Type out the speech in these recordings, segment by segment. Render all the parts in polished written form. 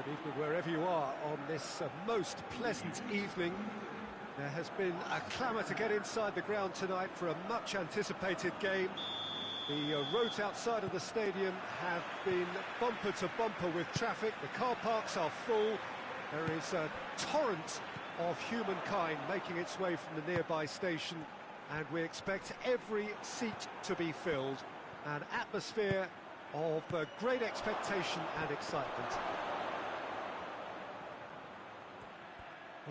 Good evening wherever you are on this most pleasant evening. There has been a clamour to get inside the ground tonight for a much-anticipated game. The roads outside of the stadium have been bumper to bumper with traffic. The car parks are full. There is a torrent of humankind making its way from the nearby station, and we expect every seat to be filled. An atmosphere of great expectation and excitement.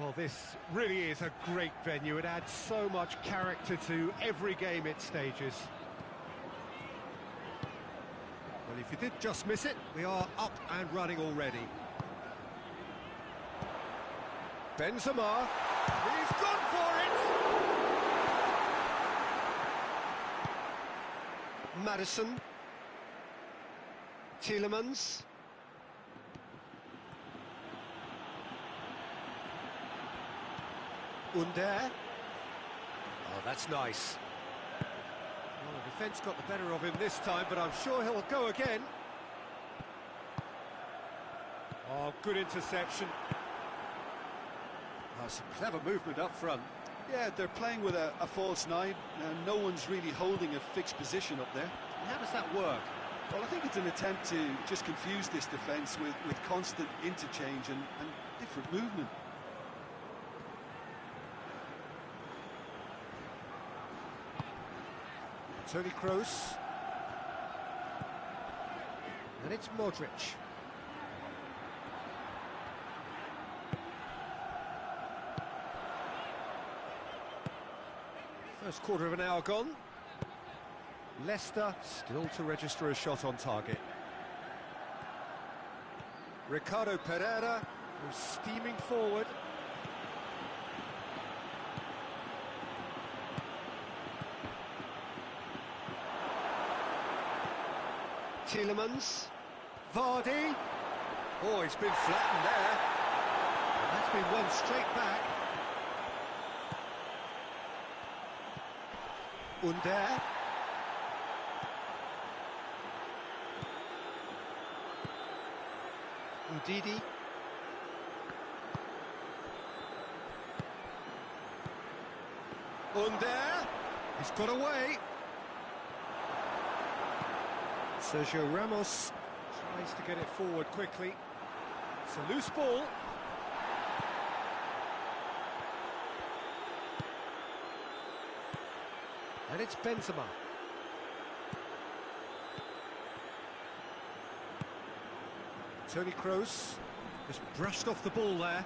Well, this really is a great venue. It adds so much character to every game it stages. Well, if you did just miss it, we are up and running already. Benzema, he's gone for it! Madison. Tielemans. Under. Oh, that's nice. Well, the defence got the better of him this time, but I'm sure he'll go again. Oh, good interception. Oh, some clever movement up front. Yeah, they're playing with a false nine, and no one's really holding a fixed position up there. How does that work? Well, I think it's an attempt to just confuse this defence with constant interchange and different movement. Toni Kroos. And it's Modric. First quarter of an hour gone. Leicester still to register a shot on target. Ricardo Pereira, who's steaming forward. Tielemans. Vardy. Oh, he's been flattened there. And that's been won straight back. Under. Udidi. Under. He's got away. Sergio Ramos tries to get it forward quickly. It's a loose ball. And it's Benzema. Toni Kroos just brushed off the ball there.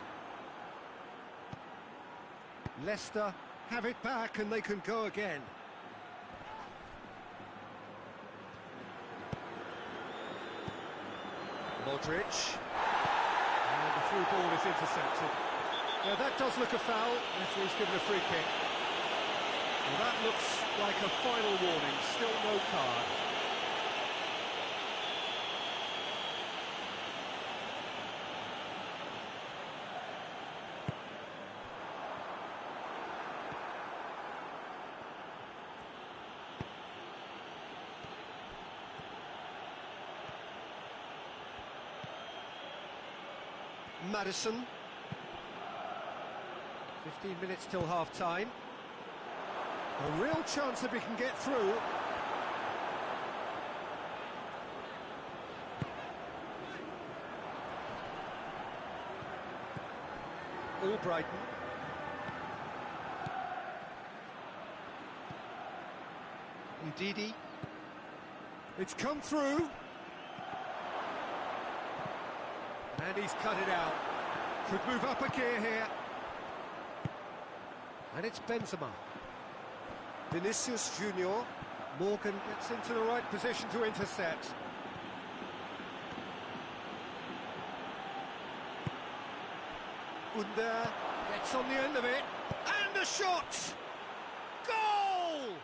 Leicester have it back and they can go again. Modric. And the through ball is intercepted. Now that does look a foul. Referee's given a free kick. Well, that looks like a final warning. Still no card. Madison. 15 minutes till half-time. A real chance if he can get through. Albrighton. Ndidi. It's come through. And he's cut it out. Could move up a gear here. And it's Benzema. Vinicius Junior. Morgan gets into the right position to intercept. Under gets on the end of it. And a shot! Goal!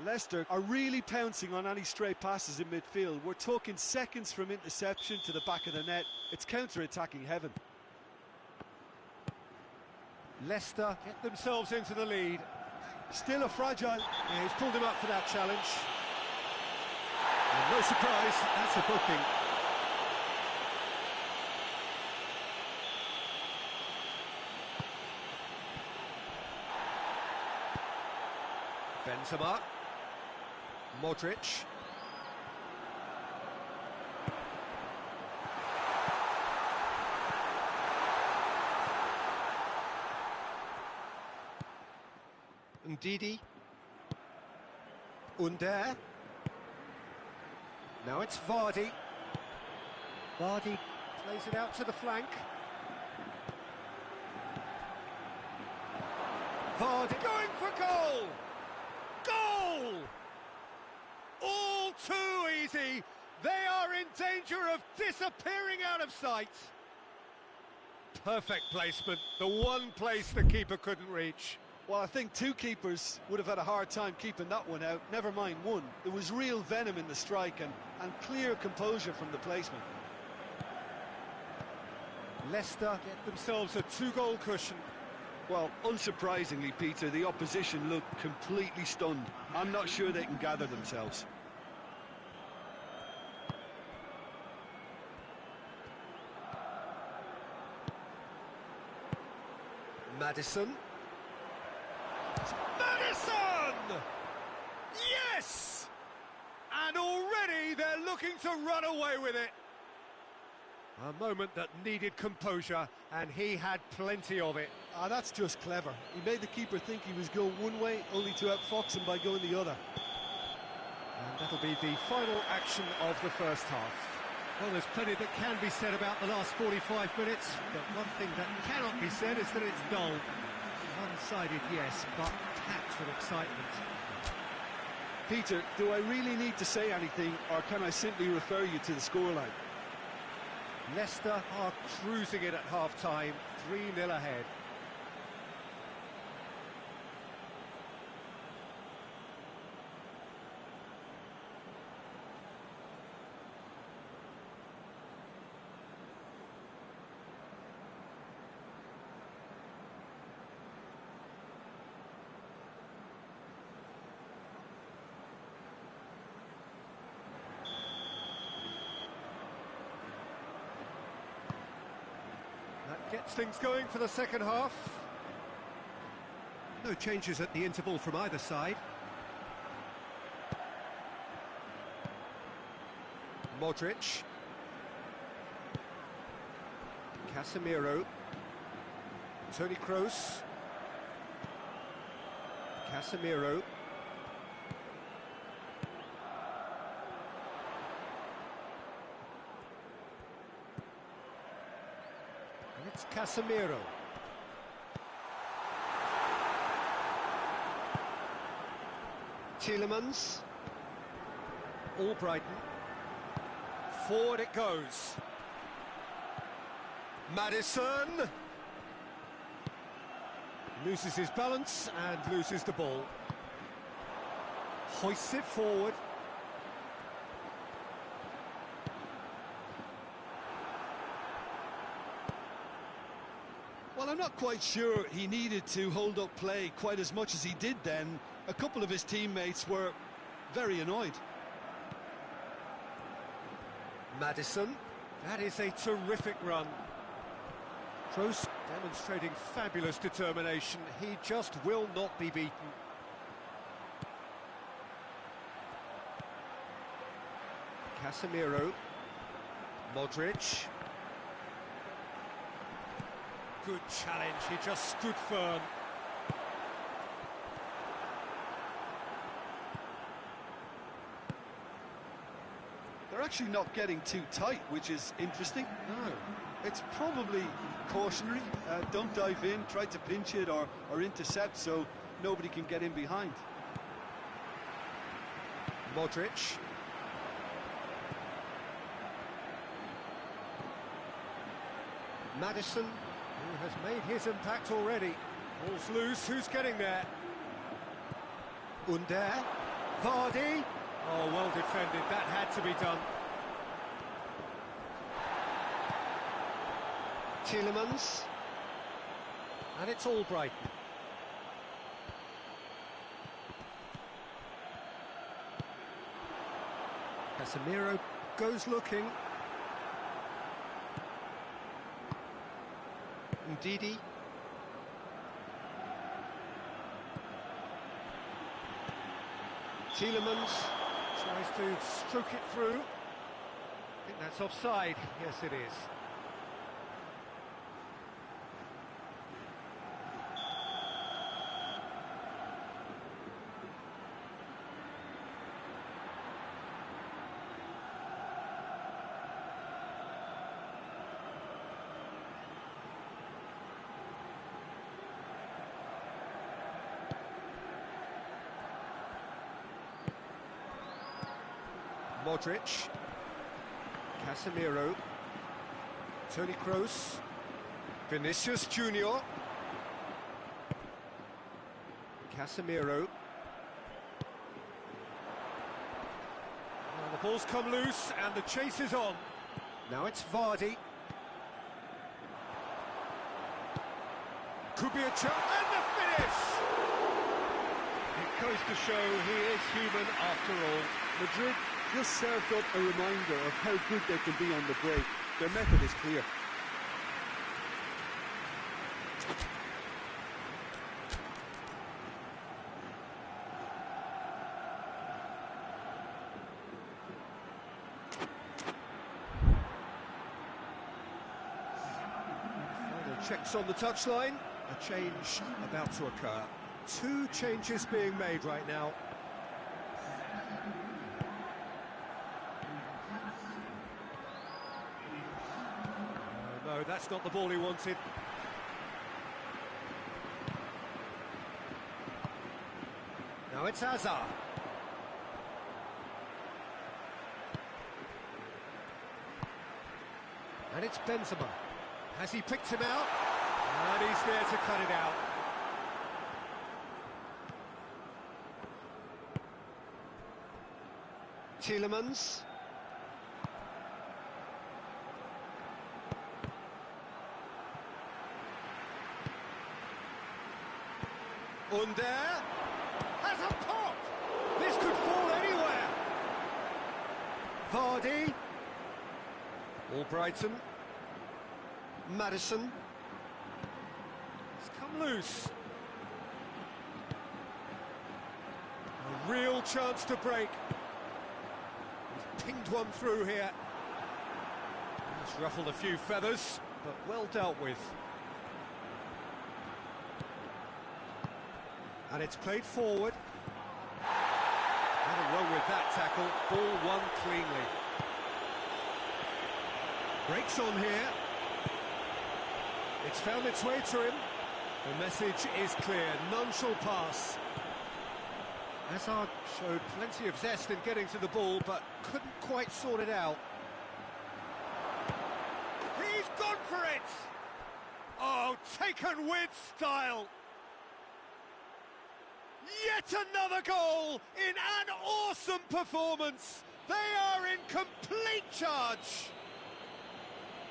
Leicester are really pouncing on any stray passes in midfield. We're talking seconds from interception to the back of the net. It's counter-attacking heaven. Leicester get themselves into the lead. Still a fragile... Yeah, he's pulled him up for that challenge. And no surprise, that's a booking. Benzema. Modric. Ndidi. Under. Now it's Vardy. Vardy plays it out to the flank. Vardy going for goal! Goal! All too easy. They are in danger of disappearing out of sight. Perfect placement, the one place the keeper couldn't reach. Well, I think two keepers would have had a hard time keeping that one out, never mind one. There was real venom in the strike and clear composure from the placement. Leicester get themselves a two-goal cushion. Well, unsurprisingly, Peter, the opposition looked completely stunned. I'm not sure they can gather themselves. Maddison. Maddison! Yes! And already they're looking to run away with it. A moment that needed composure, and he had plenty of it. Ah, that's just clever. He made the keeper think he was going one way, only to outfox him by going the other. And that'll be the final action of the first half. Well, there's plenty that can be said about the last 45 minutes, but one thing that cannot be said is that it's dull. One-sided, yes, but packed with excitement. Peter, do I really need to say anything, or can I simply refer you to the scoreline? Leicester are cruising it at half-time, 3-0 ahead. That gets things going for the second half. No changes at the interval from either side. Modric. Casemiro. Toni Kroos. Casemiro. And it's Casemiro. Tielemans. Albrighton. Forward it goes. Maddison. Loses his balance and loses the ball. Hoists it forward. Well, I'm not quite sure he needed to hold up play quite as much as he did then. A couple of his teammates were very annoyed. Maddison. That is a terrific run. Kroos demonstrating fabulous determination. He just will not be beaten. Casemiro. Modric. Good challenge, he just stood firm. They're actually not getting too tight, which is interesting. No. It's probably cautionary. Don't dive in, try to pinch it or intercept so nobody can get in behind. Modric. Maddison, who has made his impact already. Ball's loose, who's getting there? Under. Vardy. Oh, well defended, that had to be done. Tielemans. And it's Albrighton. Casemiro goes looking. Ndidi. Tielemans tries to stroke it through. I think that's offside. Yes, it is. Modric, Casemiro, Toni Kroos, Vinicius Junior, Casemiro. Well, the ball's come loose and the chase is on. Now it's Vardy. Could be a chance, and the finish! It goes to show he is human after all. Madrid just served up a reminder of how good they can be on the break. Their method is clear. Final checks on the touchline. A change about to occur. Two changes being made right now. No, that's not the ball he wanted. Now it's Hazard. And it's Benzema. Has he picked him out? And he's there to cut it out. Tielemans. Under has a pop. This could fall anywhere. Vardy. Albrighton. Maddison. It's come loose. A real chance to break. He's pinged one through here. He's ruffled a few feathers, but well dealt with. And it's played forward. Nothing wrong with that tackle. Ball won cleanly. Breaks on here. It's found its way to him. The message is clear. None shall pass. Hazard showed plenty of zest in getting to the ball, but couldn't quite sort it out. He's gone for it! Oh, taken with style! Yet another goal in an awesome performance. They are in complete charge.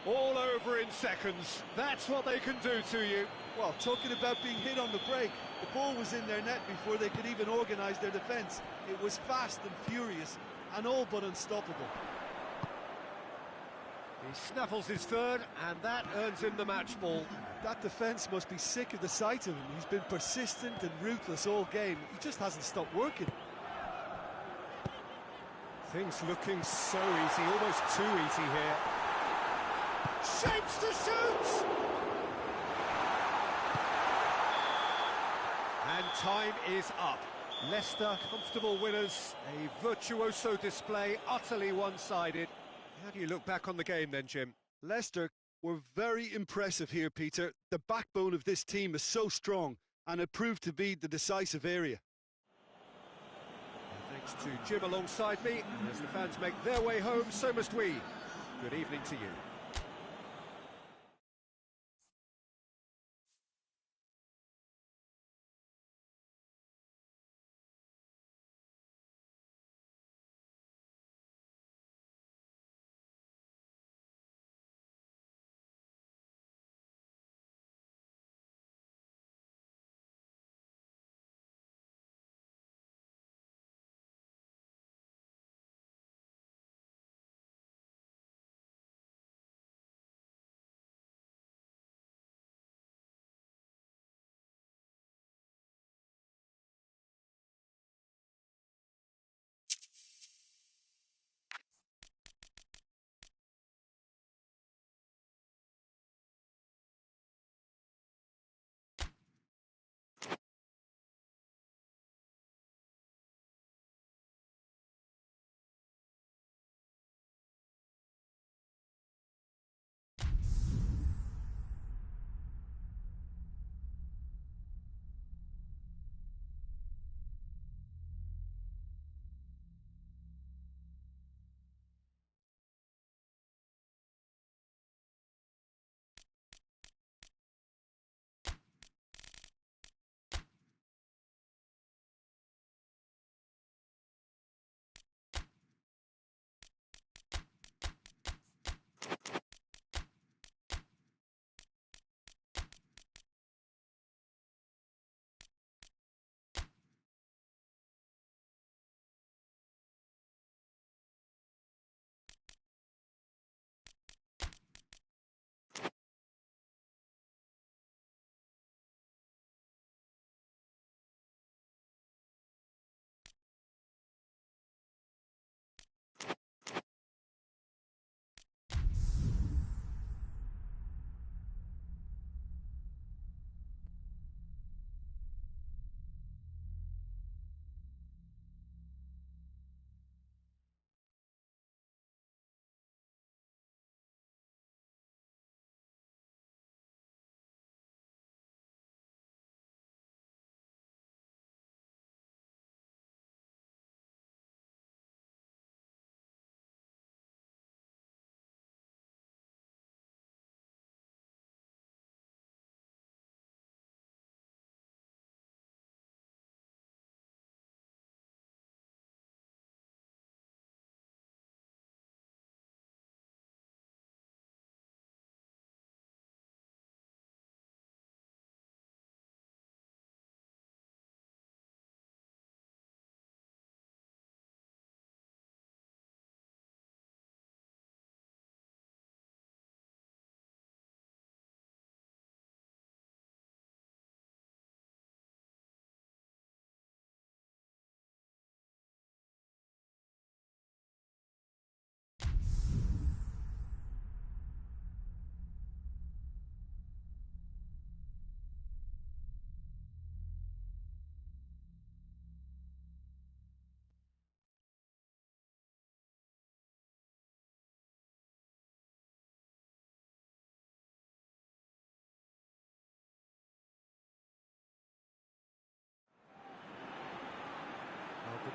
All over in seconds. That's what they can do to you. Well, talking about being hit on the break, the ball was in their net before they could even organise their defence. It was fast and furious and all but unstoppable. He snaffles his third, and that earns him the match ball. That defence must be sick of the sight of him. He's been persistent and ruthless all game. He just hasn't stopped working. Things looking so easy, almost too easy here. Shapes to shoot! And time is up. Leicester, comfortable winners. A virtuoso display, utterly one-sided. How do you look back on the game then, Jim? Leicester were very impressive here, Peter. The backbone of this team is so strong, and it proved to be the decisive area. Thanks to Jim alongside me. As the fans make their way home, so must we. Good evening to you.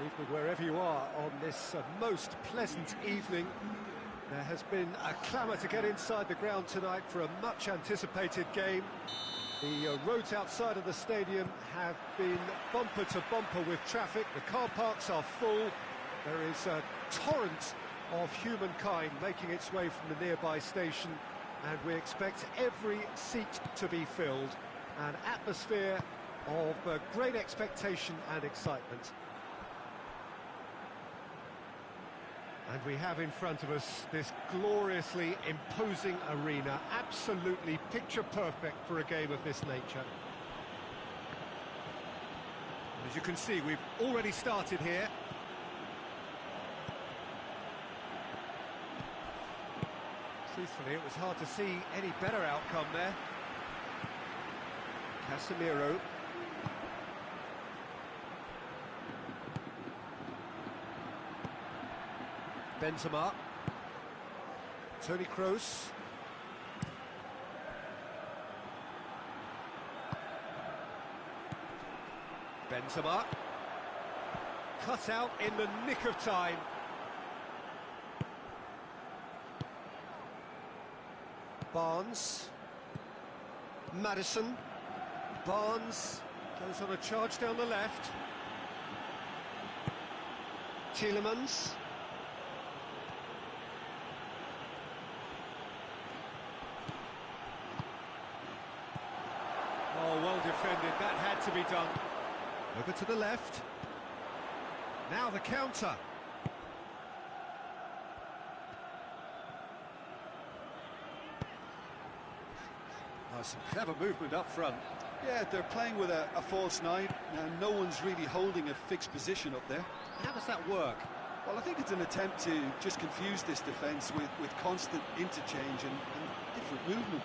Leave me wherever you are on this most pleasant evening. There has been a clamour to get inside the ground tonight for a much anticipated game. The roads outside of the stadium have been bumper to bumper with traffic. The car parks are full. There is a torrent of humankind making its way from the nearby station, and we expect every seat to be filled. An atmosphere of great expectation and excitement. And we have in front of us this gloriously imposing arena, absolutely picture perfect for a game of this nature. As you can see, we've already started here. Truthfully, it was hard to see any better outcome there. Casemiro. Benzema. Toni Kroos. Benzema. Cut out in the nick of time. Barnes. Maddison. Barnes goes on a charge down the left. Tielemans. Oh, well defended, that had to be done. Over to the left. Now the counter. Oh, some clever movement up front. Yeah, they're playing with a false nine, and no one's really holding a fixed position up there. How does that work? Well, I think it's an attempt to just confuse this defence with constant interchange and different movement.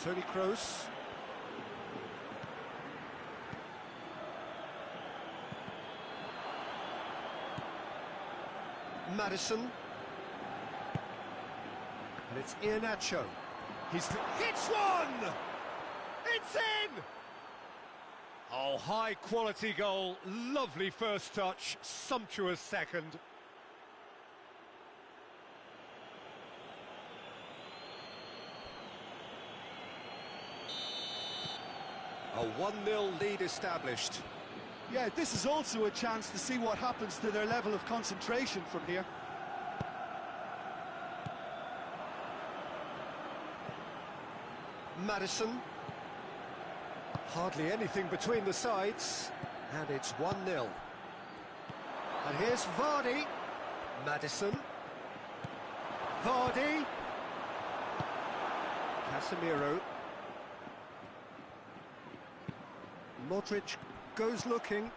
Toni Kroos. Maddison. And it's Iheanacho. He's hits one! It's in! Oh, high quality goal, lovely first touch, sumptuous second. A 1-0 lead established. Yeah, this is also a chance to see what happens to their level of concentration from here. Maddison. Hardly anything between the sides, and it's 1-0. And here's Vardy. Maddison. Vardy. Casemiro. Modric goes looking.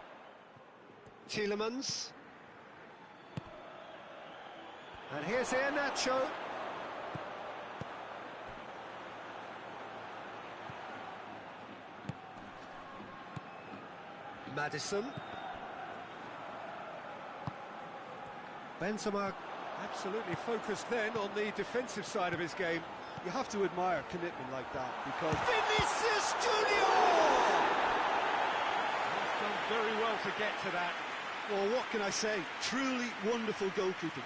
Tielemans. And here's Iheanacho. Maddison. Benzema absolutely focused then on the defensive side of his game. You have to admire commitment like that, because Vinicius Junior! He's done very well to get to that. well, what can I say? Truly wonderful goalkeeping.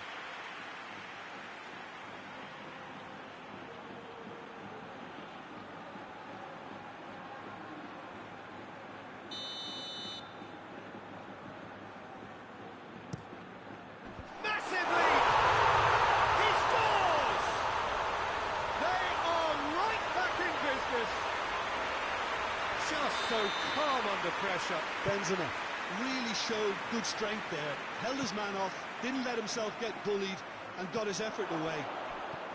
Just so calm under pressure. Benzema really showed good strength there, held his man off, didn't let himself get bullied, and got his effort away.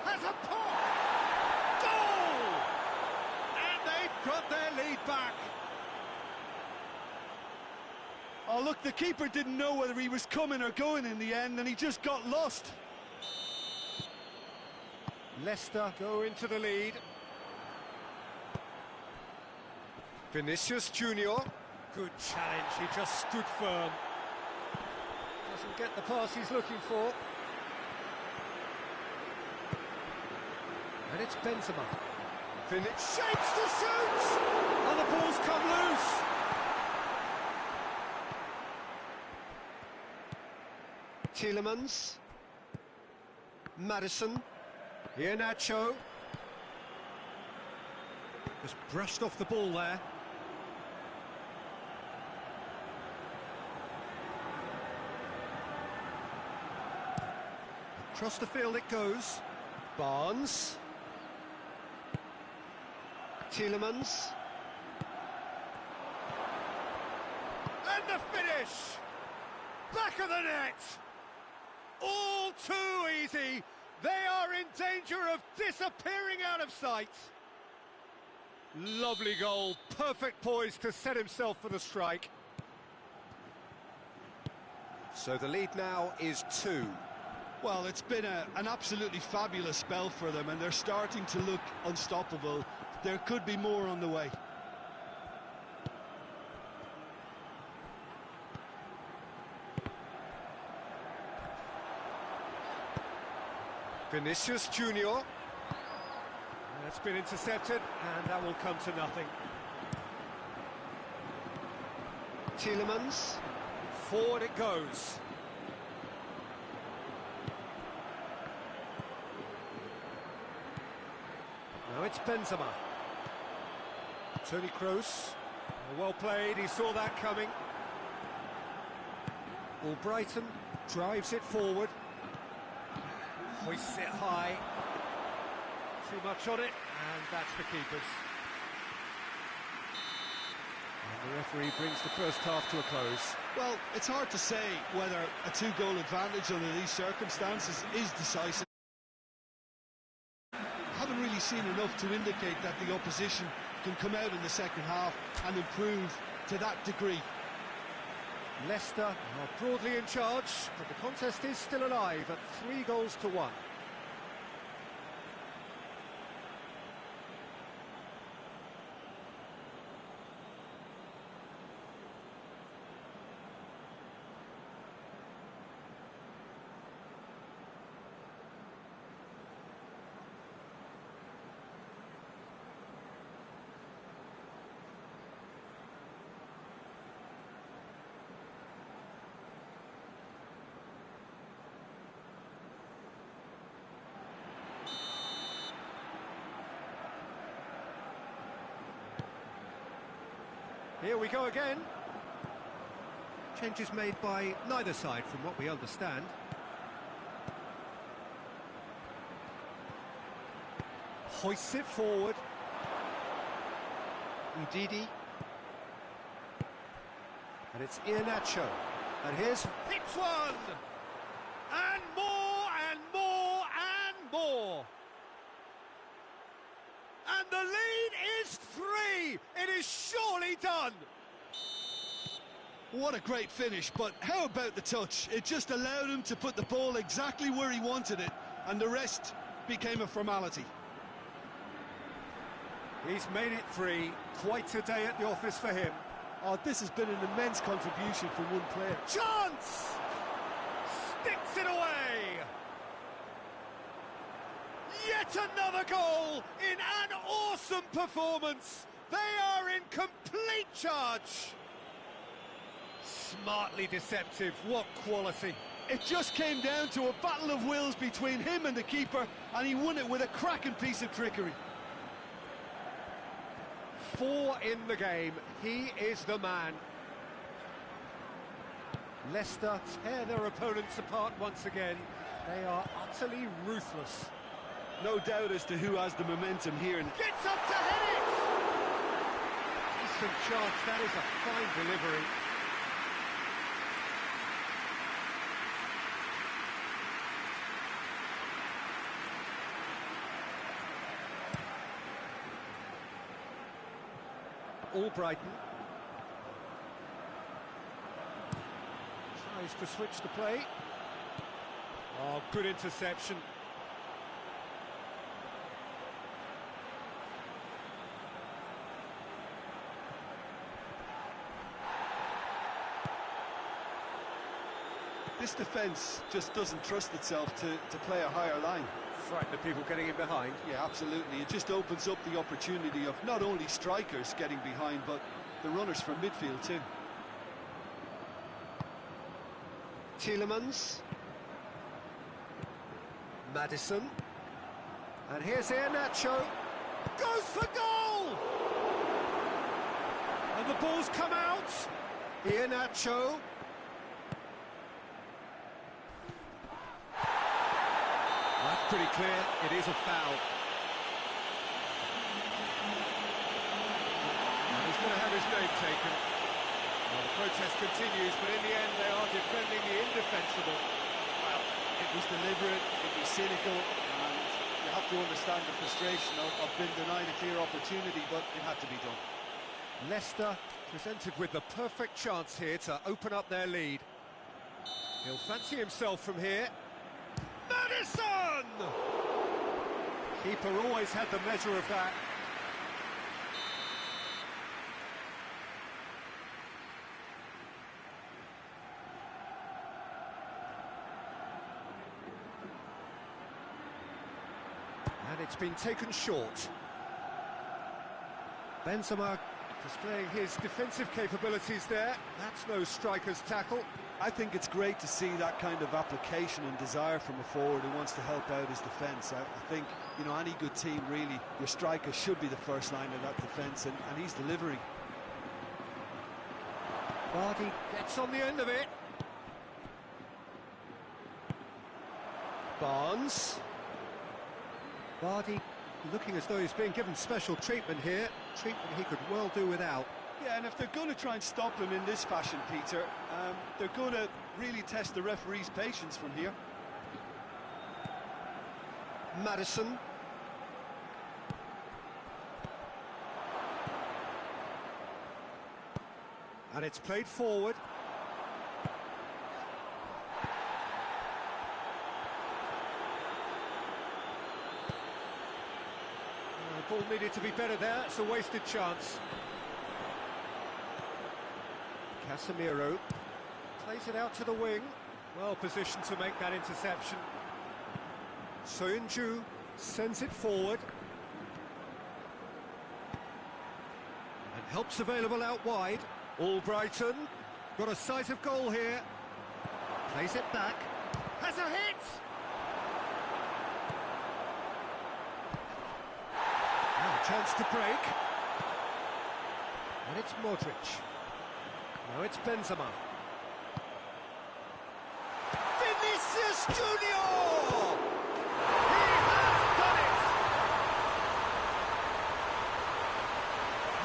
Has a pop! Goal! And they've got their lead back. Oh, look, the keeper didn't know whether he was coming or going in the end, and he just got lost. Leicester go into the lead. Vinicius Junior. Good challenge, he just stood firm. Doesn't get the pass he's looking for. And it's Benzema. Finish, shapes to shoot! And the ball's come loose! Tielemans. Madison. Iheanacho. Just brushed off the ball there. Across the field it goes. Barnes. Tielemans. And the finish! Back of the net! All too easy! They are in danger of disappearing out of sight! Lovely goal, perfect poise to set himself for the strike. So the lead now is 2. Well, it's been an absolutely fabulous spell for them, and they're starting to look unstoppable. There could be more on the way. Vinicius Junior. That's been intercepted, and that will come to nothing. Tielemans. Forward it goes. Now it's Benzema. Toni Kroos. Well played, he saw that coming. Albrighton drives it forward. Hoists it high. Too much on it, and that's the keeper's. And the referee brings the first half to a close. Well, it's hard to say whether a 2-goal advantage under these circumstances is decisive. I haven't really seen enough to indicate that the opposition can come out in the second half and improve to that degree. Leicester are broadly in charge, but the contest is still alive at 3-1. Here we go again. Changes made by neither side from what we understand. Hoists it forward. Ndidi. And it's Iheanacho. And here's... It's one! And more, and more, and more! And the lead is 3! It is surely done! What a great finish, but how about the touch? It just allowed him to put the ball exactly where he wanted it, and the rest became a formality. He's made it 3. Quite a day at the office for him. Oh, this has been an immense contribution from one player. Chance! Sticks it away! Yet another goal in an awesome performance. They are in complete charge. Smartly deceptive, what quality. It just came down to a battle of wills between him and the keeper, and he won it with a cracking piece of trickery. 4 in the game, he is the man. Leicester tear their opponents apart once again. They are utterly ruthless. No doubt as to who has the momentum here. Gets up to head it! Decent chance, that is a fine delivery. Albrighton tries to switch the play. Oh, good interception. This defence just doesn't trust itself to play a higher line. frighten the people getting in behind. Yeah, absolutely. It just opens up the opportunity of not only strikers getting behind, but the runners from midfield too. Tielemans. Maddison. And here's Iheanacho. Goes for goal! And the ball's come out. Iheanacho. That's pretty clear. It is a foul. And he's going to have his name taken. Well, the protest continues, but in the end they are defending the indefensible. Well, it was deliberate, it was cynical, and you have to understand the frustration of being denied a clear opportunity, but it had to be done. Leicester presented with the perfect chance here to open up their lead. He'll fancy himself from here. Maddison! Keeper always had the measure of that. And it's been taken short. Benzema displaying his defensive capabilities there. That's no striker's tackle. I think it's great to see that kind of application and desire from a forward who wants to help out his defence. I think, you know, any good team, really, your striker should be the first line of that defence, and he's delivering. Vardy gets on the end of it. Barnes. Vardy looking as though he's being given special treatment here. Treatment he could well do without. Yeah, and if they're going to try and stop him in this fashion, Peter, they're going to really test the referee's patience from here. Maddison. And it's played forward. The ball needed to be better there. It's a wasted chance. Casemiro plays it out to the wing. Well positioned to make that interception. Soyuncu sends it forward. And help's available out wide. Albrighton got a sight of goal here. Plays it back. Has a hit! Now a chance to break. And it's Modric. Now it's Benzema. Vinicius Junior! He has done it!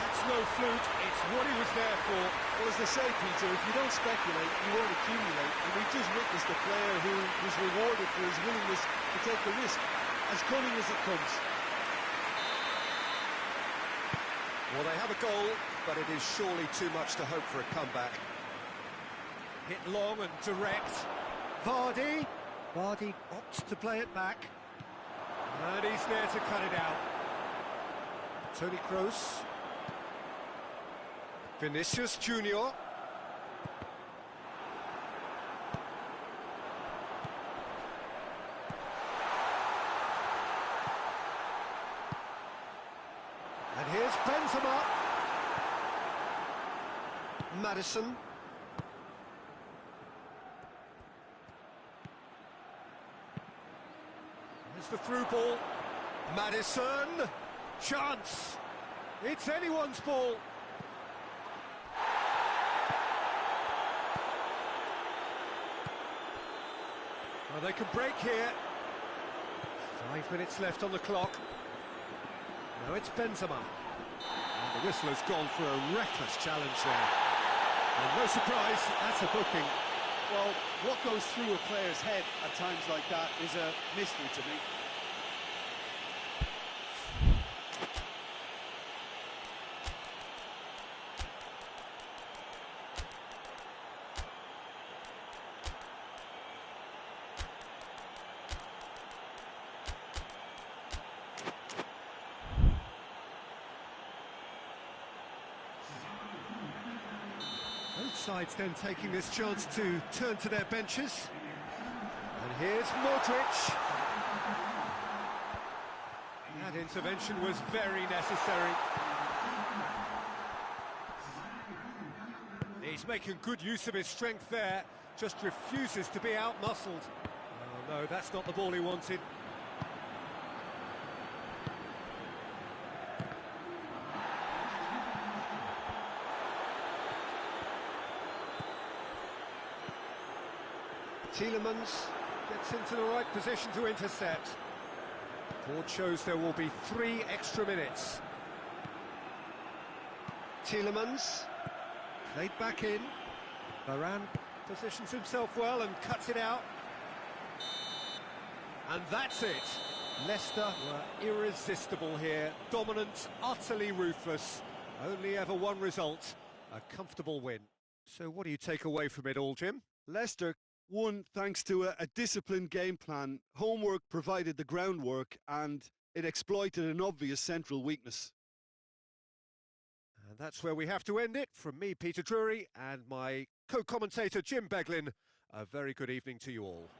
That's no fluke, it's what he was there for. Well, as they say, Peter, if you don't speculate, you won't accumulate. And we've just witnessed a player who was rewarded for his willingness to take the risk, as cunning as it comes. Well, they have a goal, but it is surely too much to hope for a comeback. Hit long and direct. Vardy. Vardy opts to play it back. And he's there to cut it out. Toni Kroos. Vinicius Junior. And here's Benzema. Maddison. Here's the through ball. Maddison. Chance. It's anyone's ball. Well, they can break here. 5 minutes left on the clock. Now it's Benzema. And the whistle has gone for a reckless challenge there. And no surprise, that's a booking. Well, what goes through a player's head at times like that is a mystery to me. Both sides then taking this chance to turn to their benches. And here's Modric. That intervention was very necessary. He's making good use of his strength there, just refuses to be out-muscled. Oh no, that's not the ball he wanted. Tielemans gets into the right position to intercept. Board shows there will be 3 extra minutes. Tielemans played back in. Varane positions himself well and cuts it out. And that's it. Leicester were irresistible here. Dominant, utterly ruthless. Only ever one result, a comfortable win. So what do you take away from it all, Jim? Leicester won thanks to a disciplined game plan. Homework provided the groundwork and it exploited an obvious central weakness. And that's where we have to end it. From me, Peter Drury, and my co-commentator, Jim Beglin, a very good evening to you all.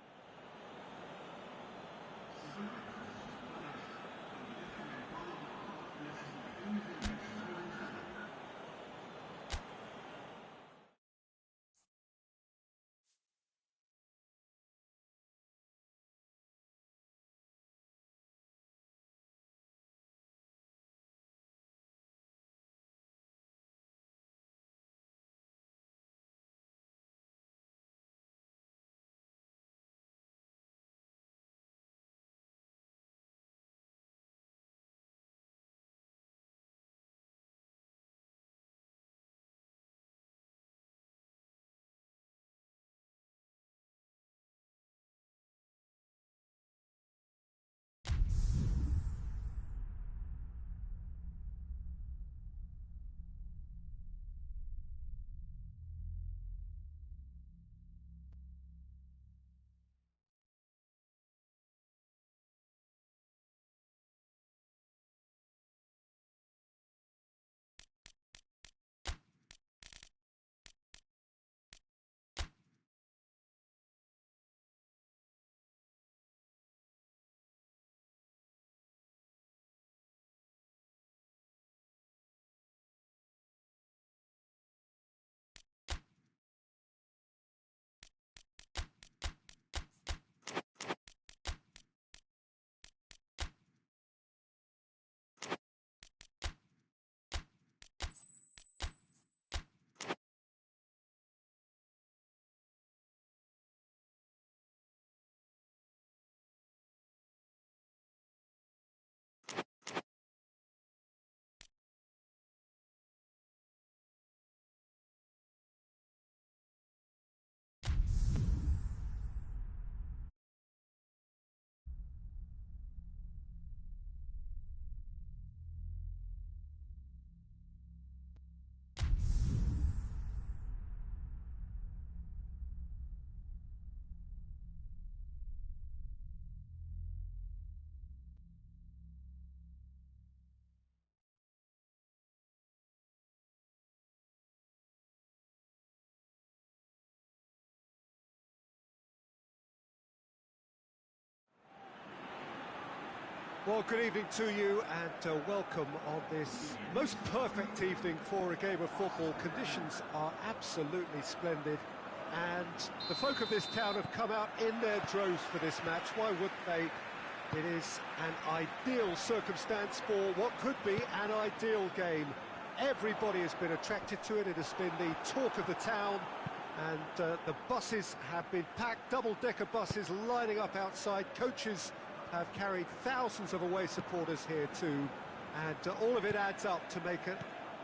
Well, good evening to you and welcome on this most perfect evening for a game of football. Conditions are absolutely splendid and the folk of this town have come out in their droves for this match. Why wouldn't they? It is an ideal circumstance for what could be an ideal game. Everybody has been attracted to it. It has been the talk of the town and the buses have been packed, double-decker buses lining up outside. Coaches have carried thousands of away supporters here too, and all of it adds up to make a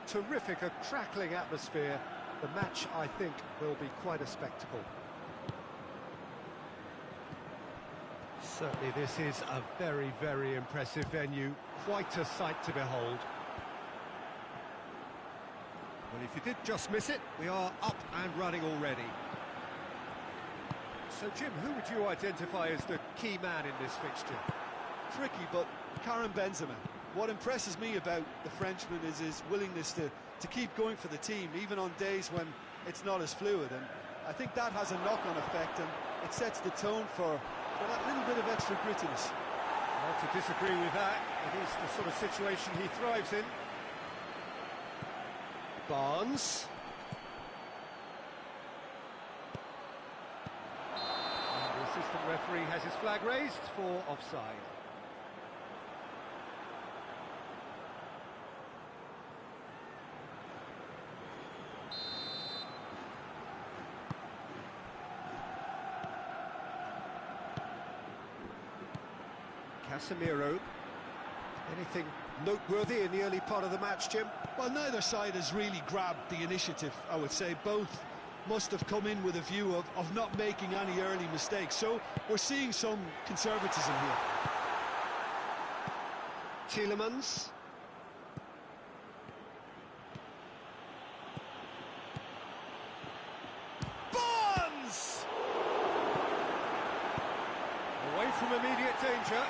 terrific, a crackling atmosphere. The match, I think, will be quite a spectacle. Certainly this is a very, very impressive venue, quite a sight to behold. Well, if you did just miss it, we are up and running already. So, Jim, who would you identify as the key man in this fixture? Tricky, but Karim Benzema. What impresses me about the Frenchman is his willingness to keep going for the team, even on days when it's not as fluid. And I think that has a knock-on effect, and it sets the tone for that little bit of extra grittiness. Hard to disagree with that. It is the sort of situation he thrives in. Barnes. And the assistant referee has his flag raised for offside. Casemiro. Anything noteworthy in the early part of the match, Jim? Well, neither side has really grabbed the initiative, I would say. Both must have come in with a view of not making any early mistakes. So we're seeing some conservatism here. Tielemans. Barnes! Away from immediate danger.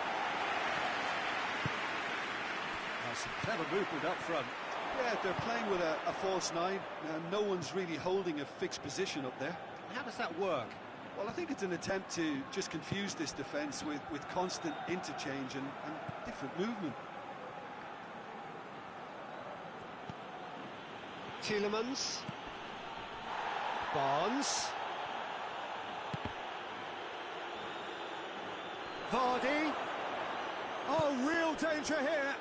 Some clever movement up front. Yeah, they're playing with a false nine. No one's really holding a fixed position up there. How does that work? Well, I think it's an attempt to just confuse this defence with constant interchange and different movement. Tielemans. Barnes. Vardy. Oh, real danger here.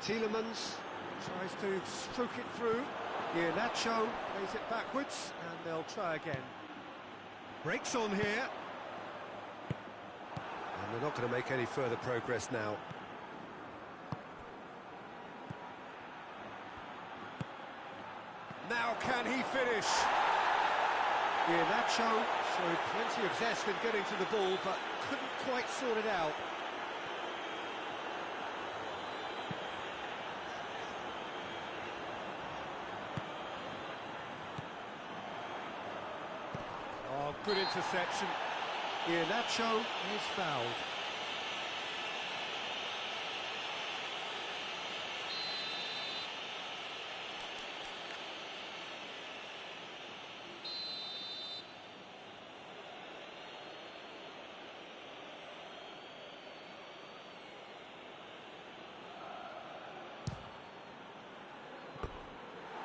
Tielemans tries to stroke it through. Iheanacho plays it backwards, and they'll try again. Breaks on here. And they're not going to make any further progress now. Now can he finish? Iheanacho showed plenty of zest in getting to the ball, but couldn't quite sort it out. Oh, good interception. Iheanacho is fouled.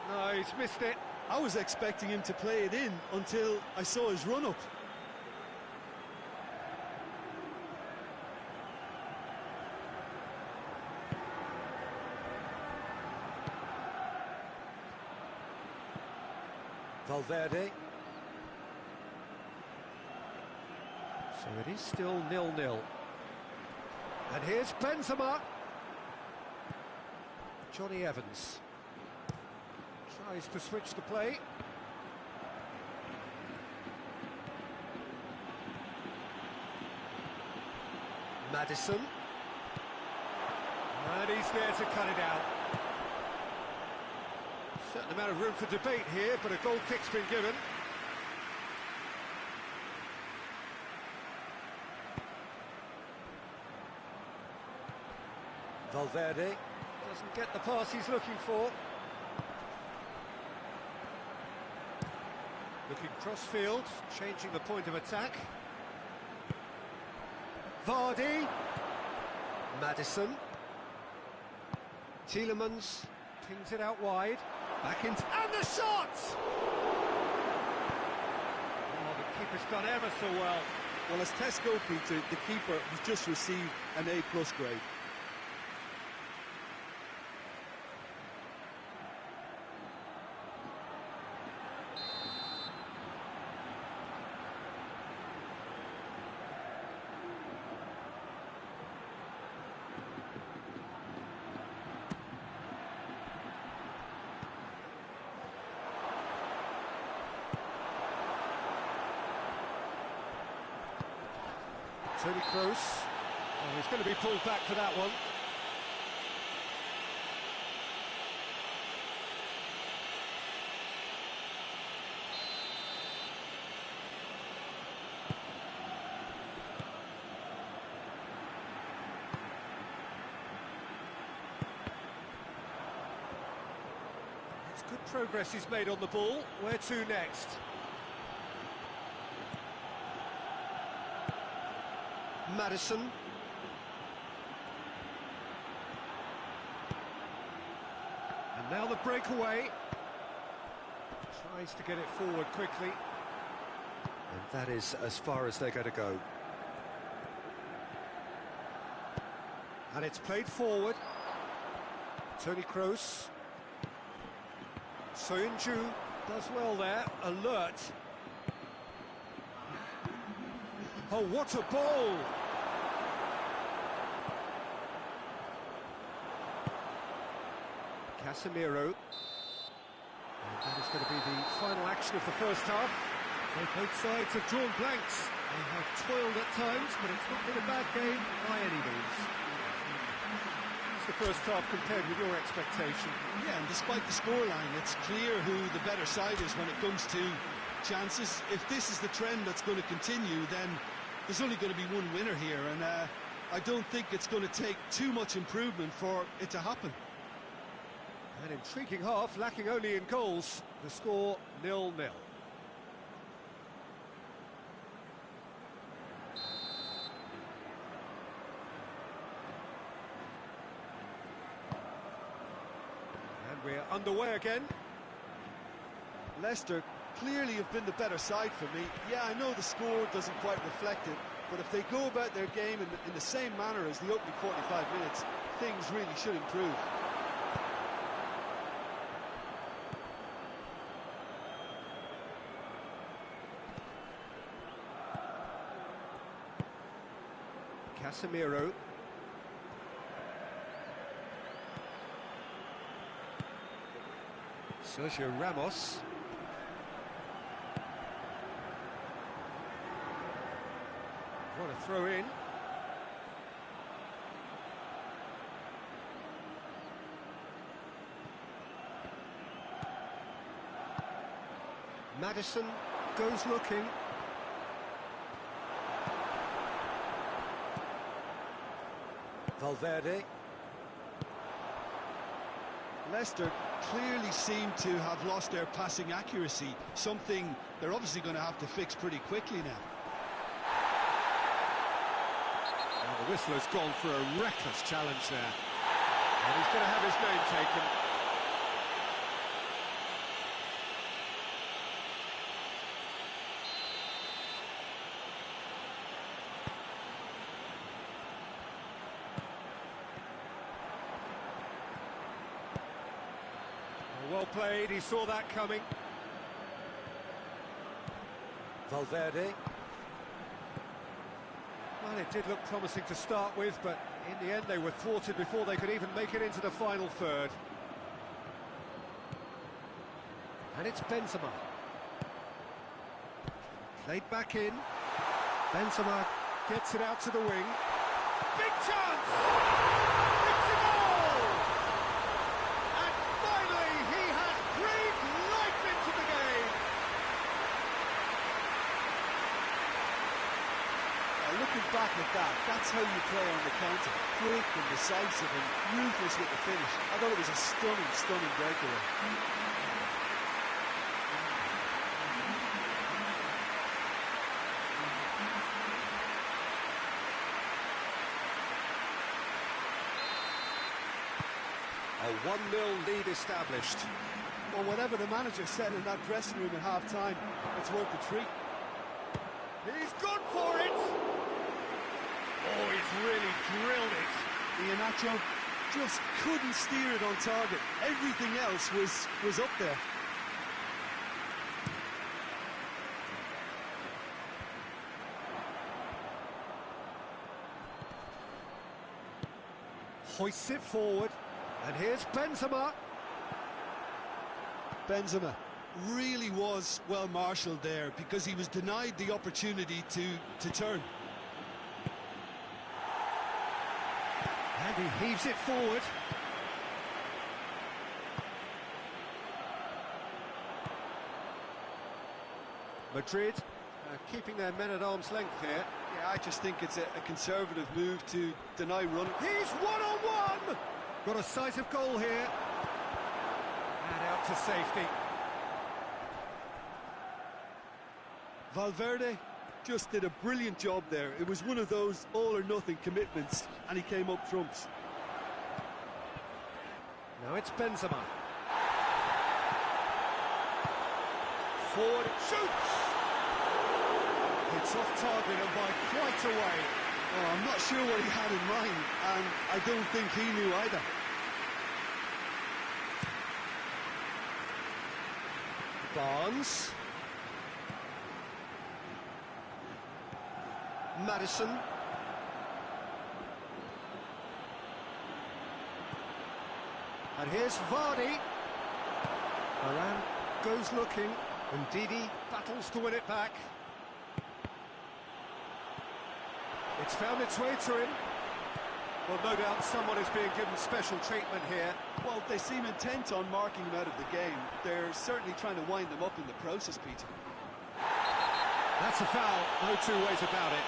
No, he's missed it. I was expecting him to play it in until I saw his run-up. Valverde. So it is still 0-0. And here's Benzema. Johnny Evans. Tries to switch the play. Maddison. And he's there to cut it out. Certain amount of room for debate here, but a goal kick's been given. Valverde doesn't get the pass he's looking for. Looking cross-field, changing the point of attack. Vardy. Maddison. Tielemans pings it out wide. Back into... And the shot! Oh, the keeper's done ever so well. Well, as test goalkeeper, the keeper has just received an A+ grade. Toni Kroos. Oh, he's going to be pulled back for that one. It's good progress he's made on the ball. Where to next? Maddison. And now the breakaway. Tries to get it forward quickly. And that is as far as they're going to go. And it's played forward. Tony Kroos. Soyuncu does well there, alert. Oh, what a ball! Casemiro. And that is going to be the final action of the first half. So both sides have drawn blanks. They have toiled at times, but it's not been a bad game by any means. The first half compared with your expectation. Yeah, and despite the scoreline, it's clear who the better side is when it comes to chances. If this is the trend that's going to continue, then there's only going to be one winner here, and I don't think it's going to take too much improvement for it to happen. An intriguing half, lacking only in goals. The score 0-0. We're underway again. Leicester clearly have been the better side for me. Yeah, I know the score doesn't quite reflect it, but if they go about their game in the same manner as the opening 45 minutes, things really should improve. Casemiro. Sergio Ramos. What a throw in. Maddison goes looking. Valverde. Leicester clearly seem to have lost their passing accuracy, something they're obviously going to have to fix pretty quickly now. Well, the whistler's gone for a reckless challenge there. And he's going to have his name taken. Well played, he saw that coming. Valverde. Well, it did look promising to start with, but in the end they were thwarted before they could even make it into the final third. And it's Benzema. Played back in. Benzema gets it out to the wing. Big chance! It's a goal! And finally he has breathed life into the game! Looking back at that, that's how you play on the counter. Quick and decisive and ruthless with the finish. I thought it was a stunning, stunning breakaway. A 1-0 lead established. Well, whatever the manager said in that dressing room at half-time, it's worth the treat. He's gone for it! Oh, he's really drilled it. Iheanacho just couldn't steer it on target. Everything else was up there. Hoists it forward. And here's Benzema. Benzema really was well marshalled there because he was denied the opportunity to turn. And he heaves it forward. Madrid keeping their men at arm's length here. Yeah, I just think it's a conservative move to deny running. He's one-on-one! Got a sight of goal here. And out to safety. Valverde just did a brilliant job there. It was one of those all-or-nothing commitments, and he came up trumps. Now it's Benzema. Forward, shoots! It's off target and by quite a way. Oh, I'm not sure what he had in mind, and I don't think he knew either. Barnes. Madison. And here's Vardy. Varane goes looking, and Didi battles to win it back. It's found its way to him. Well, no doubt someone is being given special treatment here. Well, they seem intent on marking him out of the game. They're certainly trying to wind them up in the process, Peter. That's a foul, no two ways about it.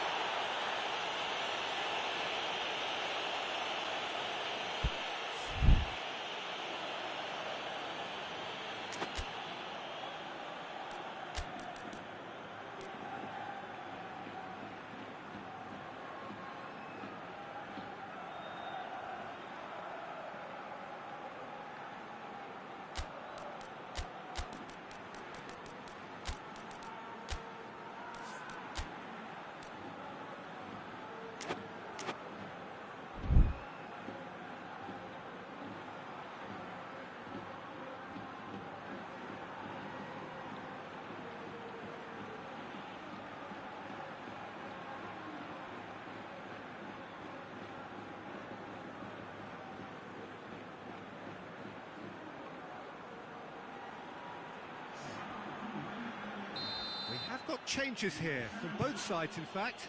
We have got changes here, from both sides in fact.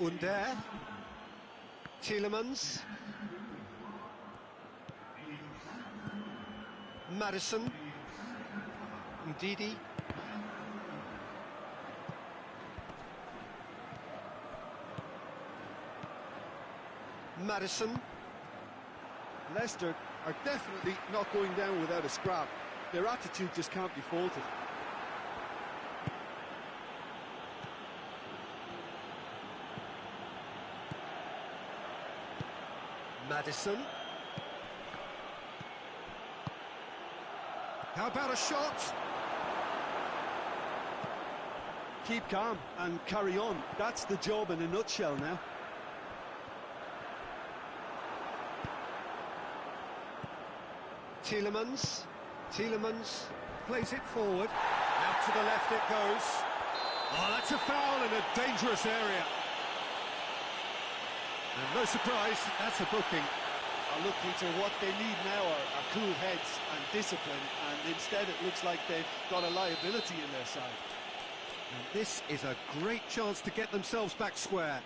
Under, Tielemans, Madison, Ndidi, Madison. Leicester are definitely not going down without a scrap. Their attitude just can't be faulted. Madison. How about a shot? Keep calm and carry on. That's the job in a nutshell now. Tielemans. Tielemans plays it forward. Out to the left it goes. Oh, that's a foul in a dangerous area. And no surprise, that's a booking. Look, Peter, what they need now are cool heads and discipline, and instead it looks like they've got a liability in their side. And this is a great chance to get themselves back square.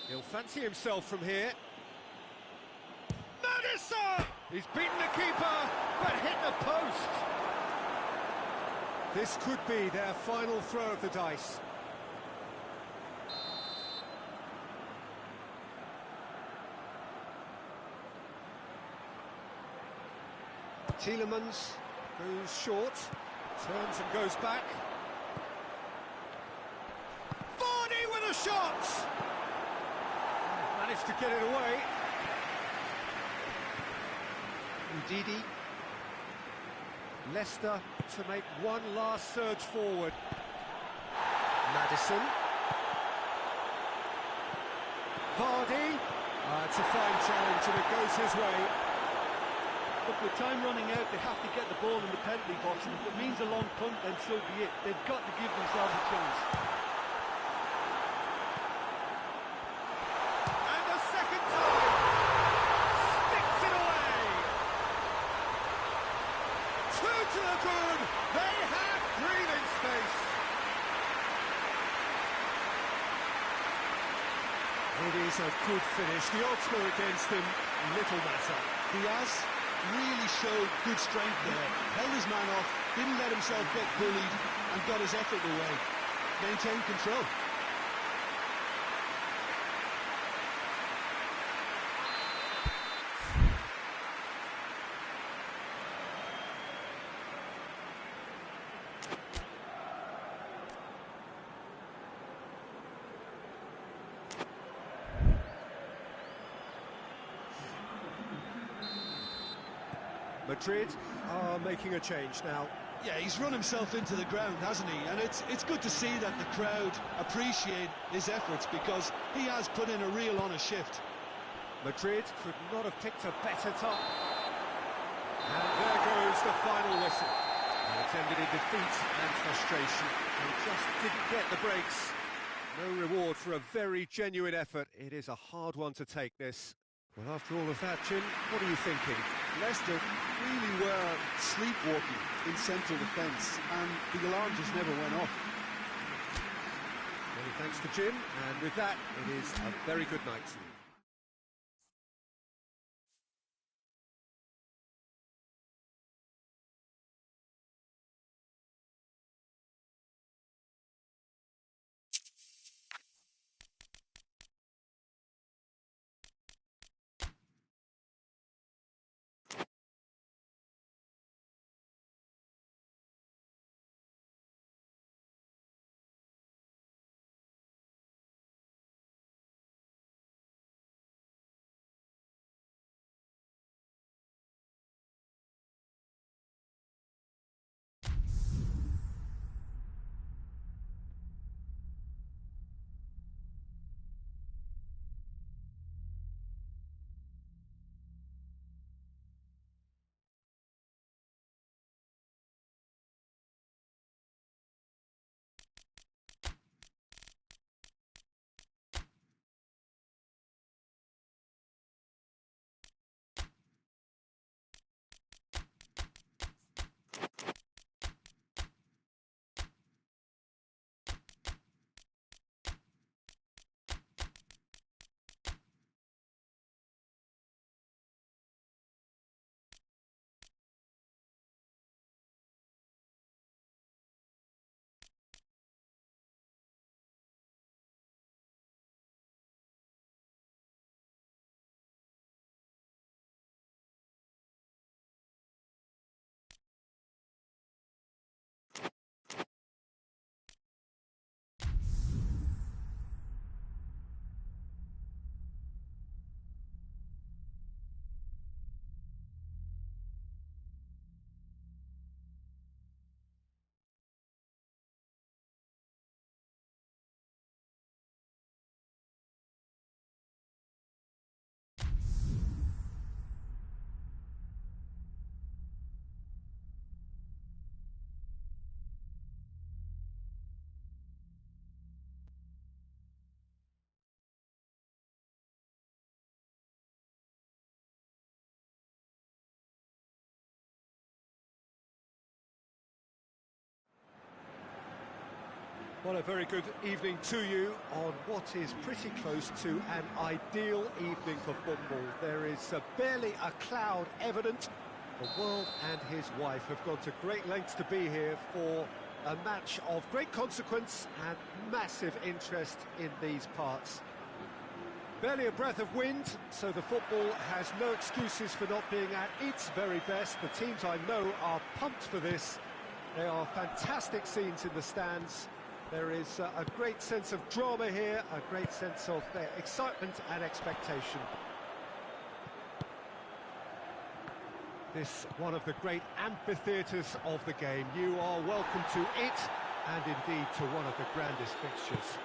He'll fancy himself from here. Madison! He's beaten the keeper, but hit the post. This could be their final throw of the dice. Tielemans goes short, turns and goes back. Vardy with a shot! Managed to get it away. Ndidi. Leicester to make one last surge forward. Madison. Vardy. It's a fine challenge and it goes his way. Look, with time running out, they have to get the ball in the penalty box, and if it means a long punt, then so be it. They've got to give themselves a chance. And a second time! Sticks it away! Two to the good! They have breathing space! It is a good finish. The odds were against him, little matter. Diaz really showed good strength there, held his man off, didn't let himself get bullied, and got his effort away. Maintained control. Madrid are making a change now. Yeah, he's run himself into the ground, hasn't he? And it's good to see that the crowd appreciate his efforts, because he has put in a real honest shift. Madrid could not have picked a better time. And there goes the final whistle. It ended in defeat and frustration, and just didn't get the breaks. No reward for a very genuine effort. It is a hard one to take, this. Well, after all of that, Jim, what are you thinking? Leicester really were sleepwalking in central defence, and the alarm just never went off. Many thanks to Jim, and with that, it is a very good night to you. Well, a very good evening to you on what is pretty close to an ideal evening for football. There is barely a cloud evident. The world and his wife have gone to great lengths to be here for a match of great consequence and massive interest in these parts. Barely a breath of wind, so the football has no excuses for not being at its very best. The teams I know are pumped for this. There are fantastic scenes in the stands. There is a great sense of drama here, a great sense of excitement and expectation. This one of the great amphitheatres of the game. You are welcome to it, and indeed to one of the grandest fixtures.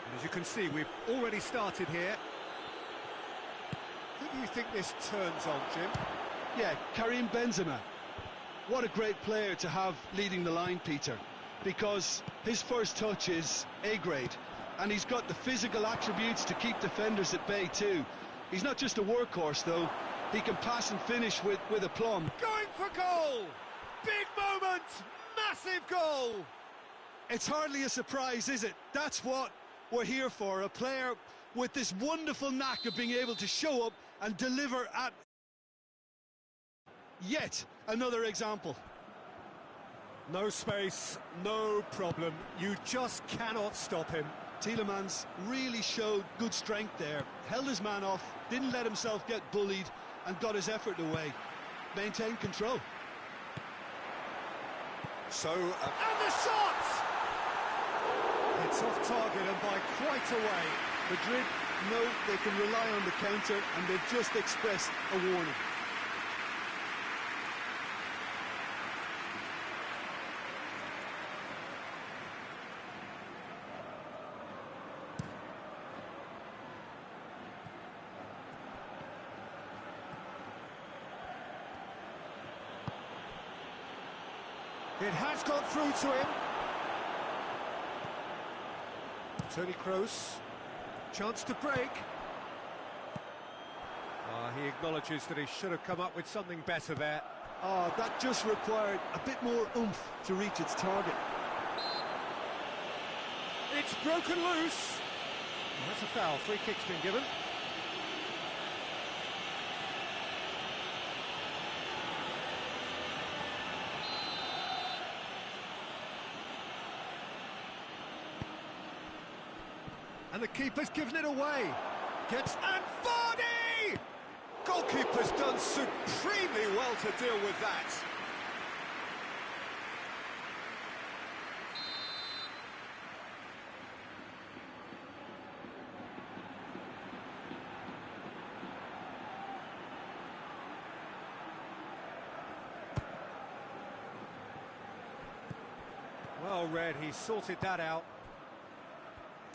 And as you can see, we've already started here. Who do you think this turns on, Jim? Yeah, Karim Benzema. What a great player to have leading the line, Peter, because his first touch is A-grade, and he's got the physical attributes to keep defenders at bay too. He's not just a workhorse, though. He can pass and finish with aplomb. Going for goal! Big moment! Massive goal! It's hardly a surprise, is it? That's what we're here for, a player with this wonderful knack of being able to show up and deliver at yet another example. No space, no problem. You just cannot stop him. Tielemans really showed good strength there. Held his man off, didn't let himself get bullied, and got his effort away. Maintained control. And the shot! It's off target and by quite a way. Madrid know they can rely on the counter, and they've just expressed a warning. It has got through to him. Tony Kroos, chance to break. He acknowledges that he should have come up with something better there. That just required a bit more oomph to reach its target. It's broken loose. That's a foul. Free kick's been given. And the keeper's given it away. Gets and Vardy! Goalkeeper's done supremely well to deal with that. Well read, he sorted that out.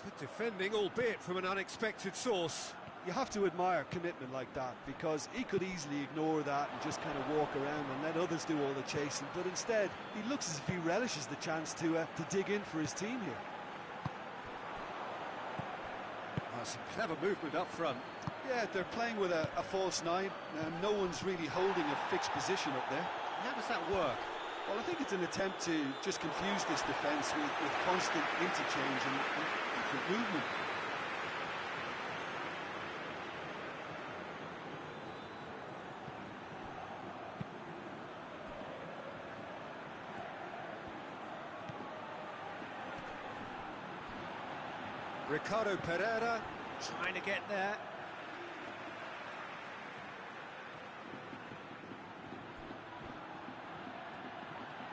Good defending, albeit from an unexpected source. You have to admire commitment like that, because he could easily ignore that and just kind of walk around and let others do all the chasing, but instead he looks as if he relishes the chance to dig in for his team here. Some clever movement up front. Yeah, they're playing with a false nine, and no one's really holding a fixed position up there. How does that work? Well, I think it's an attempt to just confuse this defence with constant interchange and different movement. Ricardo Pereira trying to get there.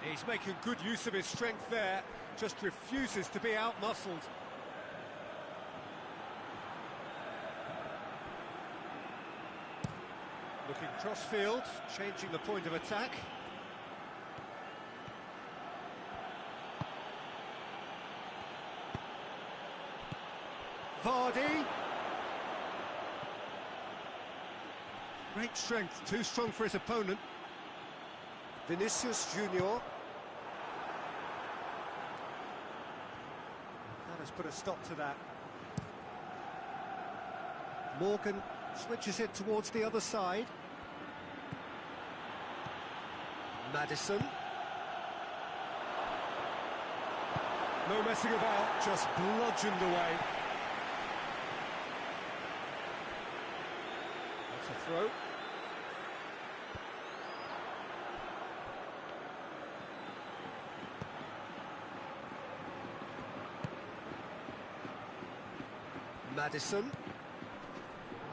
He's making good use of his strength there, just refuses to be out-muscled. Looking cross-field, changing the point of attack. Vardy. Great strength, too strong for his opponent. Vinicius Junior. That has put a stop to that. Morgan switches it towards the other side. Maddison. No messing about, just bludgeoned away. That's a throw. Maddison.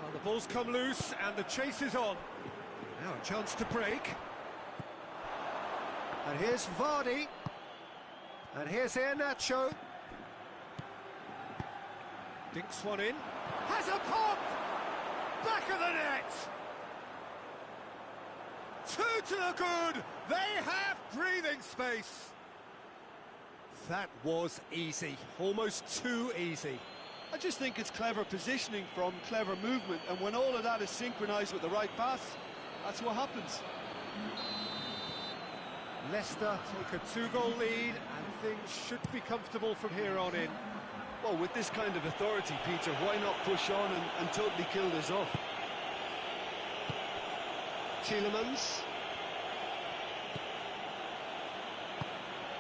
Well, the ball's come loose and the chase is on. Now a chance to break. And here's Vardy. And here's Iheanacho. Dinks one in. Has a pop! Back of the net! Two to the good! They have breathing space! That was easy. Almost too easy. I just think it's clever positioning from clever movement, and when all of that is synchronised with the right pass, that's what happens. Leicester take a 2-goal lead, and things should be comfortable from here on in. Well, with this kind of authority, Peter, why not push on and totally kill this off? Tielemans.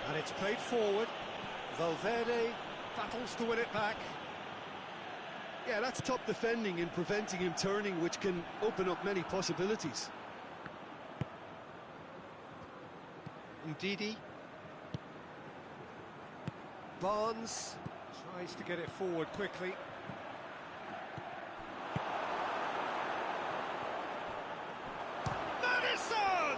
And it's played forward. Valverde battles to win it back. Yeah, that's top defending and preventing him turning, which can open up many possibilities. Ndidi. Barnes tries to get it forward quickly. Maddison!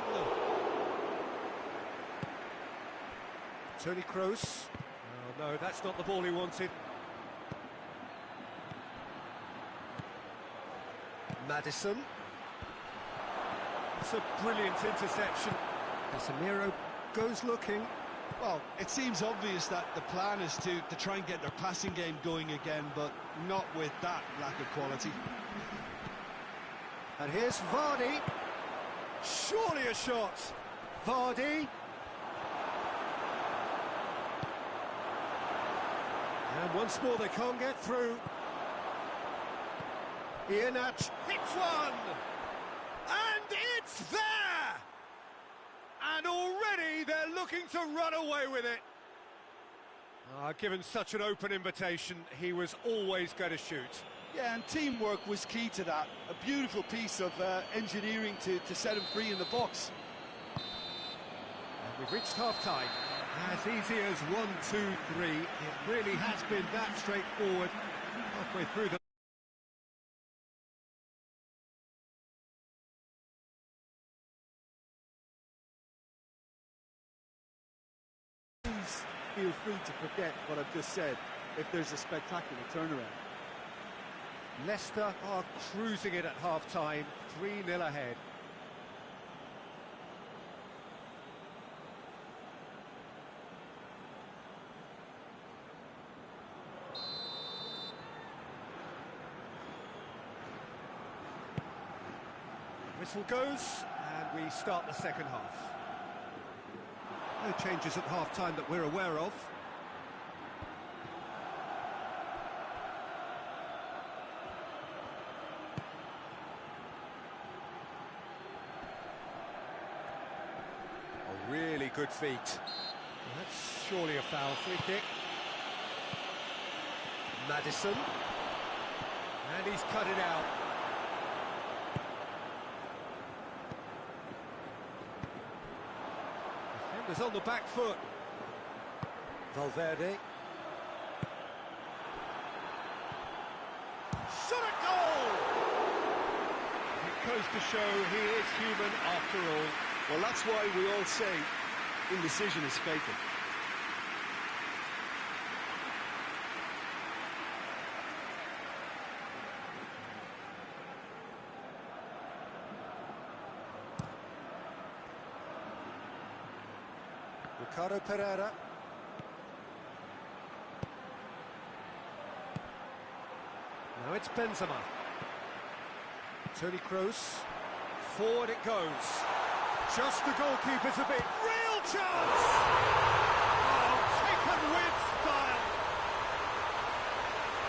Tony Kroos. Oh no, that's not the ball he wanted. Maddison. It's a brilliant interception. Casemiro goes looking. Well, it seems obvious that the plan is to try and get their passing game going again, but not with that lack of quality. And here's Vardy. Surely a shot. Vardy. And once more they can't get through. Iheanacho hits one. And it's there! And already they're looking to run away with it. Given such an open invitation, he was always going to shoot. Yeah, and teamwork was key to that. A beautiful piece of engineering to set him free in the box. And we've reached half-time. As easy as 1, 2, 3. It really has been that straightforward halfway through the... Please feel free to forget what I've just said if there's a spectacular turnaround. Leicester are cruising it at half-time, 3-0 ahead. Whistle goes, and we start the second half. No changes at half-time that we're aware of. A really good feat. Well, that's surely a foul. Free kick. Maddison. And he's cut it out. Defenders on the back foot. Valverde. Shot a goal! It goes to show he is human after all. Well, that's why we all say indecision is fatal. Ricardo Pereira. Now it's Benzema. Toni Kroos. Forward it goes. Just the goalkeeper's a bit. Real chance! Oh, taken with style.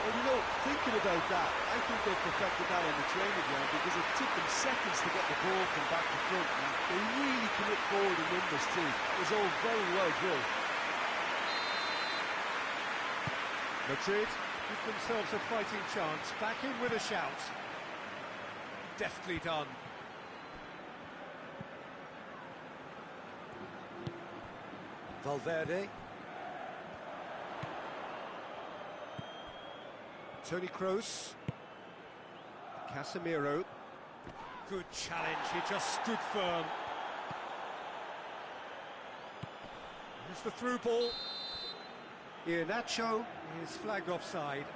Well, you know, thinking about that, I think they perfected that on the training ground because it took them seconds to get the ball from back to front. And they really commit forward in numbers too. It was all very well drilled. Madrid give themselves a fighting chance. Back in with a shout. Deftly done. Valverde. Toni Kroos. Casemiro. Good challenge, he just stood firm. Here's the through ball. Iheanacho is flagged offside.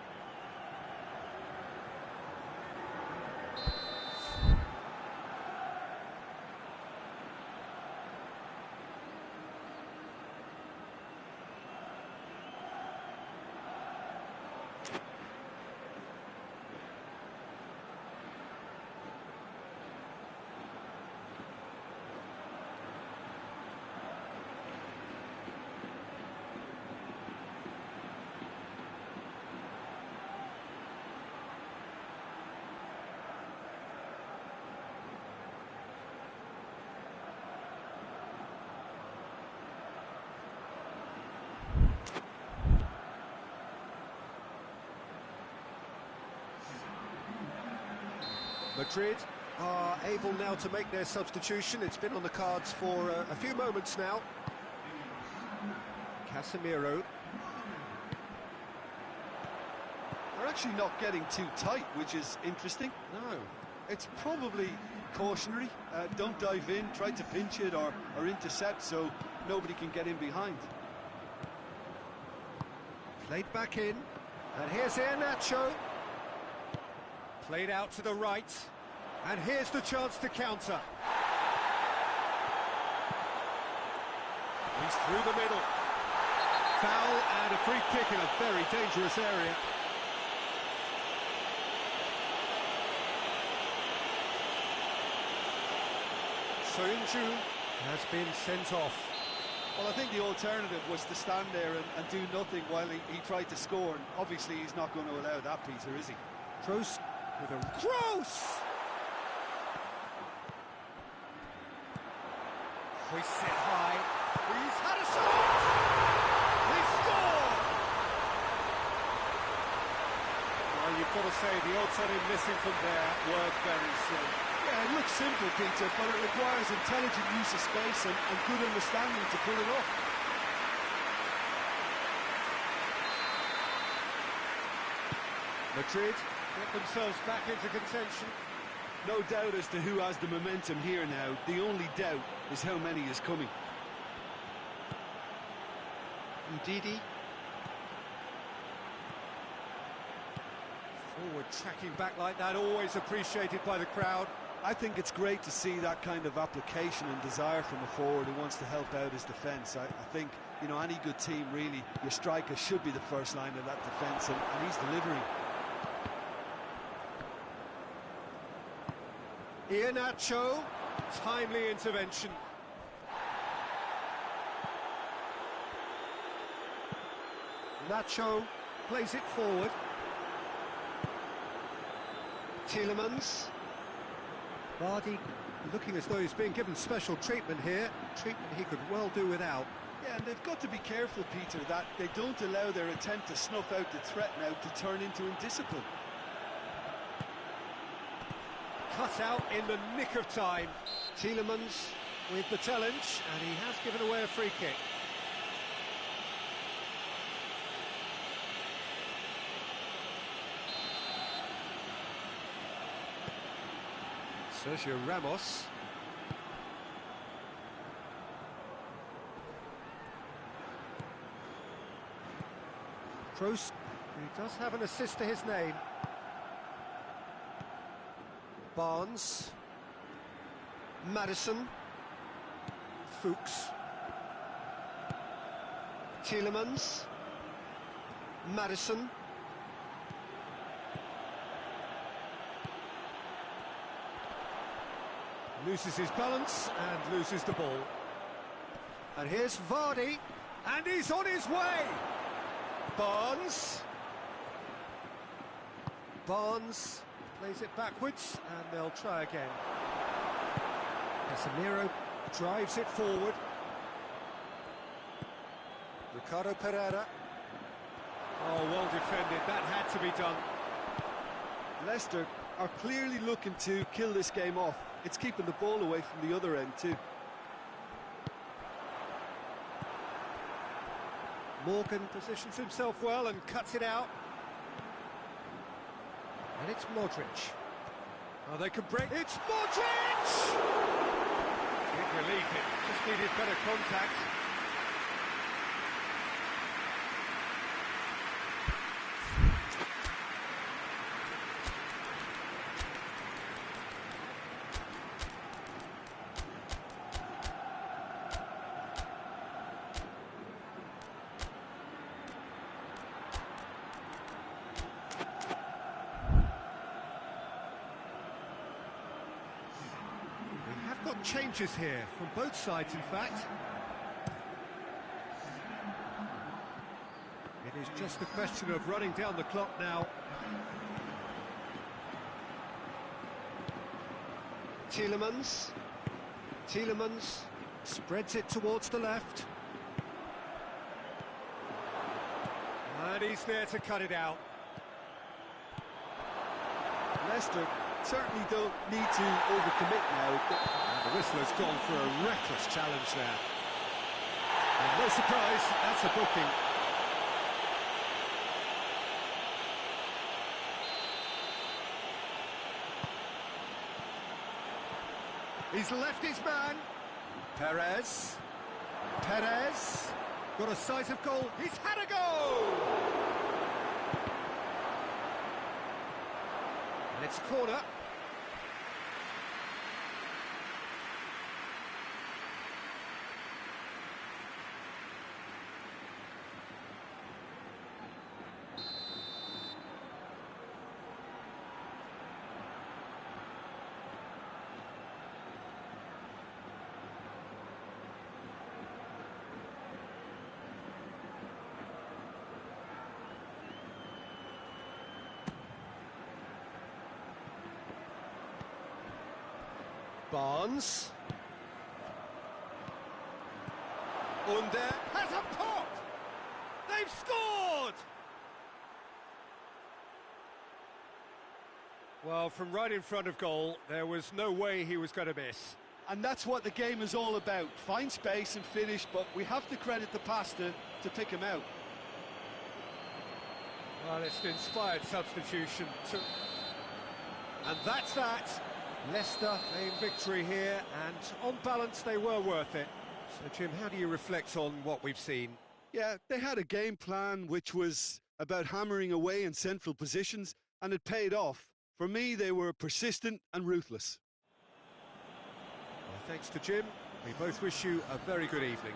Madrid are able now to make their substitution. It's been on the cards for a few moments now. Casemiro. They're actually not getting too tight, which is interesting. No. It's probably cautionary. Don't dive in, try to pinch it or intercept so nobody can get in behind. Played back in. And here's Iheanacho. Played out to the right. And here's the chance to counter. He's through the middle. Foul and a free kick in a very dangerous area. Soyuncu has been sent off. Well, I think the alternative was to stand there and do nothing while he tried to score, and obviously he's not going to allow that, Peter, is he? Kroos with a... Kroos! Hoists it high. He's had a shot! He scored! Well, you've got to say the odds on him missing from there were very slim. Yeah, it looks simple, Peter, but it requires intelligent use of space and good understanding to pull it off. Madrid get themselves back into contention. No doubt as to who has the momentum here now. The only doubt is how many is coming. Ndidi. Forward tracking back like that, always appreciated by the crowd. I think it's great to see that kind of application and desire from a forward who wants to help out his defence. I think, you know, any good team, really, your striker should be the first line of that defence, and he's delivering. Iheanacho, timely intervention. Nacho plays it forward. Tielemans. Vardy looking as though he's being given special treatment here. Treatment he could well do without. Yeah, and they've got to be careful, Peter, that they don't allow their attempt to snuff out the threat now to turn into indiscipline. Cut out in the nick of time. Tielemans with the challenge, and he has given away a free kick. Sergio Ramos. Kroos, he does have an assist to his name. Barnes. Maddison. Fuchs. Tielemans. Maddison. Loses his balance and loses the ball. And here's Vardy, and he's on his way! Barnes. Barnes plays it backwards, and they'll try again. Casemiro drives it forward. Ricardo Pereira. Oh, well defended, that had to be done. Leicester are clearly looking to kill this game off. It's keeping the ball away from the other end too. Morgan positions himself well and cuts it out. And it's Modric. Oh, they could break. It's Modric! Big relief, it just needed better contact. Got changes here from both sides, in fact. It is just a question of running down the clock now. Tielemans. Tielemans spreads it towards the left. And he's there to cut it out. Leicester certainly don't need to overcommit now. The whistler's gone for a reckless challenge there. And no surprise, that's a booking. He's left his man. Perez. Perez. Got a sight of goal. He's had a go! And it's a corner. Barnes. Under has a pop! They've scored! Well, from right in front of goal, there was no way he was going to miss. And that's what the game is all about. Find space and finish, but we have to credit the pass to pick him out. Well, it's an inspired substitution. And that's that. Leicester claim victory here, and on balance, they were worth it. So, Jim, how do you reflect on what we've seen? Yeah, they had a game plan which was about hammering away in central positions, and it paid off. For me, they were persistent and ruthless. Well, thanks to Jim. We both wish you a very good evening.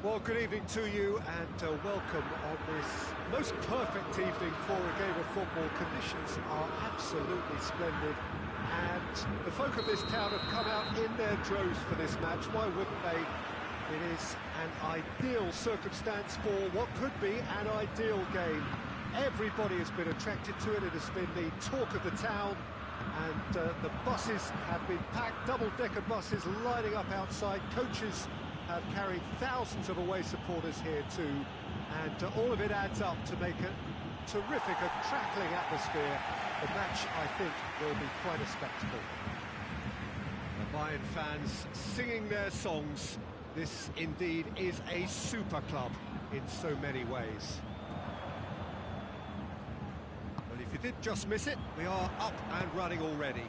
Well, good evening to you, and welcome on this most perfect evening for a game of football. Conditions are absolutely splendid, and the folk of this town have come out in their droves for this match. Why wouldn't they? It is an ideal circumstance for what could be an ideal game. Everybody has been attracted to it. It has been the talk of the town, and the buses have been packed, double-decker buses lining up outside. Coaches have carried thousands of away supporters here too, and all of it adds up to make a terrific, a crackling atmosphere. The match, I think, will be quite a spectacle. The Bayern fans singing their songs. This indeed is a super club in so many ways. Well, if you did just miss it, we are up and running already.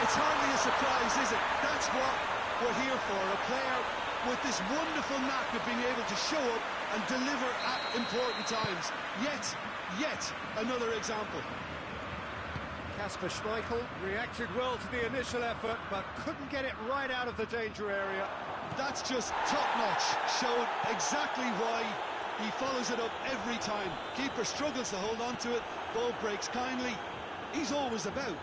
It's hardly a surprise, is it? That's what we're here for. A player with this wonderful knack of being able to show up and deliver at important times. Yet another example. Kasper Schmeichel reacted well to the initial effort, but couldn't get it right out of the danger area. That's just top-notch. Showed exactly why he follows it up every time. Keeper struggles to hold on to it. Ball breaks kindly. He's always about.